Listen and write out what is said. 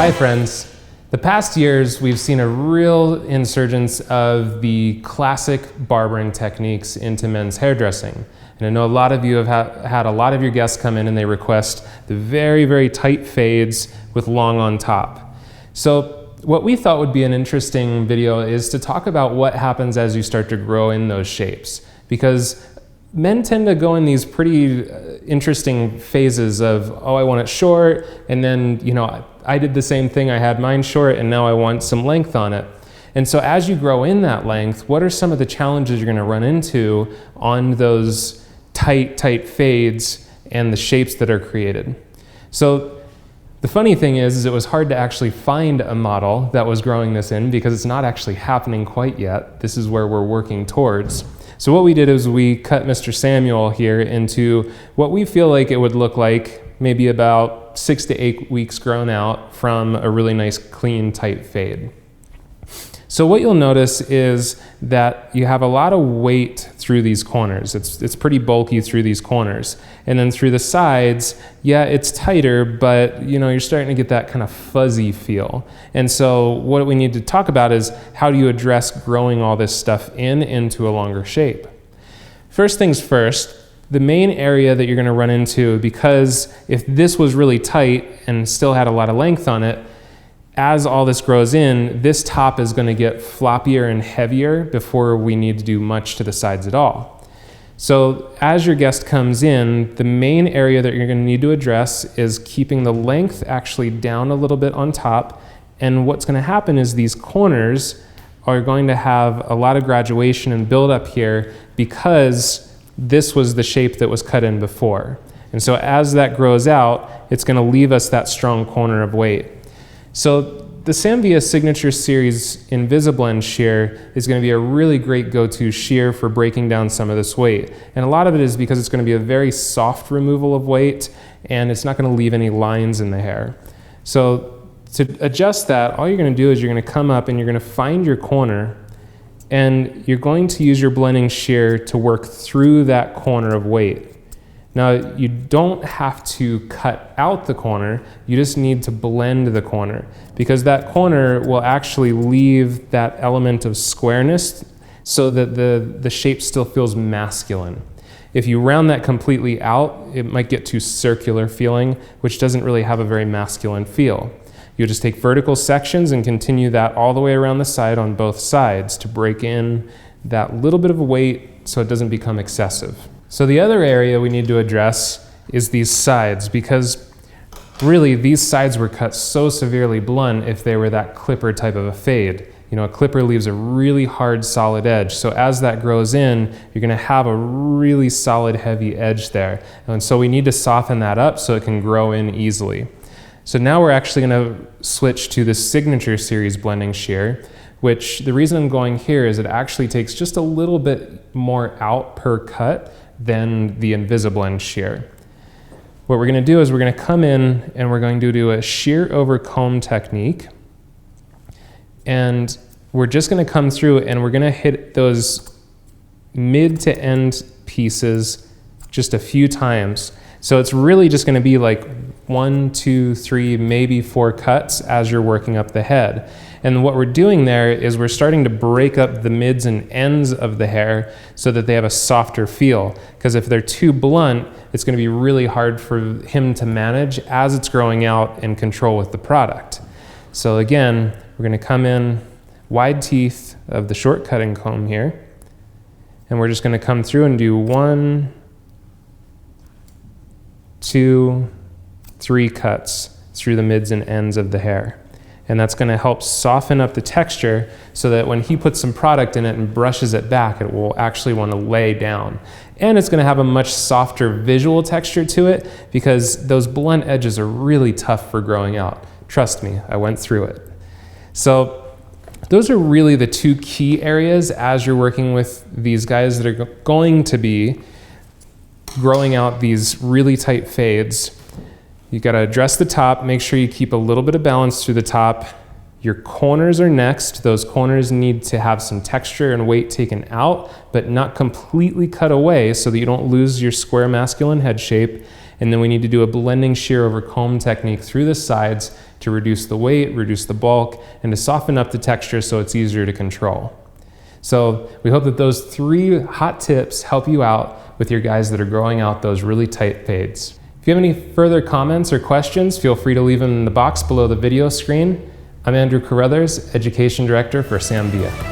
Hi friends. The past years we've seen a real insurgence of the classic barbering techniques into men's hairdressing. And I know a lot of you have had a lot of your guests come in and they request the very, very tight fades with long on top. So what we thought would be an interesting video is to talk about what happens as you start to grow in those shapes. Because men tend to go in these pretty interesting phases of, oh, I want it short, and then, I did the same thing, I had mine short, and now I want some length on it. And so as you grow in that length, what are some of the challenges you're gonna run into on those tight fades and the shapes that are created? So the funny thing is it was hard to actually find a model that was growing this in because it's not actually happening quite yet. This is where we're working towards. So what we did is we cut Mr. Samuel here into what we feel like it would look like maybe about 6 to 8 weeks grown out from a really nice clean tight fade. So what you'll notice is that you have a lot of weight through these corners. It's pretty bulky through these corners. And then through the sides, yeah, it's tighter, but you're starting to get that kind of fuzzy feel. And so what we need to talk about is how do you address growing all this stuff into a longer shape? First things first, the main area that you're gonna run into, because if this was really tight and still had a lot of length on it, as all this grows in, this top is going to get floppier and heavier before we need to do much to the sides at all. So as your guest comes in, the main area that you're going to need to address is keeping the length actually down a little bit on top. And what's going to happen is these corners are going to have a lot of graduation and build up here because this was the shape that was cut in before. And so as that grows out, it's going to leave us that strong corner of weight. So the Samvia Signature Series Invisablend shear is going to be a really great go-to shear for breaking down some of this weight. And a lot of it is because it's going to be a very soft removal of weight and it's not going to leave any lines in the hair. So to adjust that, all you're going to do is you're going to come up and you're going to find your corner and you're going to use your blending shear to work through that corner of weight. Now, you don't have to cut out the corner, you just need to blend the corner because that corner will actually leave that element of squareness so that the shape still feels masculine. If you round that completely out, it might get too circular feeling, which doesn't really have a very masculine feel. You'll just take vertical sections and continue that all the way around the side on both sides to break in that little bit of weight so it doesn't become excessive. So the other area we need to address is these sides because really these sides were cut so severely blunt if they were that clipper type of a fade. A clipper leaves a really hard solid edge. So as that grows in, you're gonna have a really solid heavy edge there. And so we need to soften that up so it can grow in easily. So now we're actually gonna switch to the Signature Series blending shear, which the reason I'm going here is it actually takes just a little bit more out per cut than the Invisablend shear. What we're going to do is we're going to come in and we're going to do a shear over comb technique. And we're just going to come through and we're going to hit those mid to end pieces just a few times. So it's really just going to be like 1, 2, 3, maybe 4 cuts as you're working up the head. And what we're doing there is we're starting to break up the mids and ends of the hair so that they have a softer feel. Because if they're too blunt, it's going to be really hard for him to manage as it's growing out and control with the product. So again, we're going to come in wide teeth of the short cutting comb here. And we're just going to come through and do 1, 2, 3 cuts through the mids and ends of the hair. And that's going to help soften up the texture so that when he puts some product in it and brushes it back, it will actually want to lay down. And it's going to have a much softer visual texture to it because those blunt edges are really tough for growing out. Trust me, I went through it. So those are really the 2 key areas as you're working with these guys that are going to be growing out these really tight fades. You got to address the top, make sure you keep a little bit of balance through the top. Your corners are next. Those corners need to have some texture and weight taken out, but not completely cut away so that you don't lose your square masculine head shape. And then we need to do a blending shear over comb technique through the sides to reduce the weight, reduce the bulk, and to soften up the texture so it's easier to control. So we hope that those 3 hot tips help you out with your guys that are growing out those really tight fades. If you have any further comments or questions, feel free to leave them in the box below the video screen. I'm Andrew Carruthers, Education Director for Sam Villa.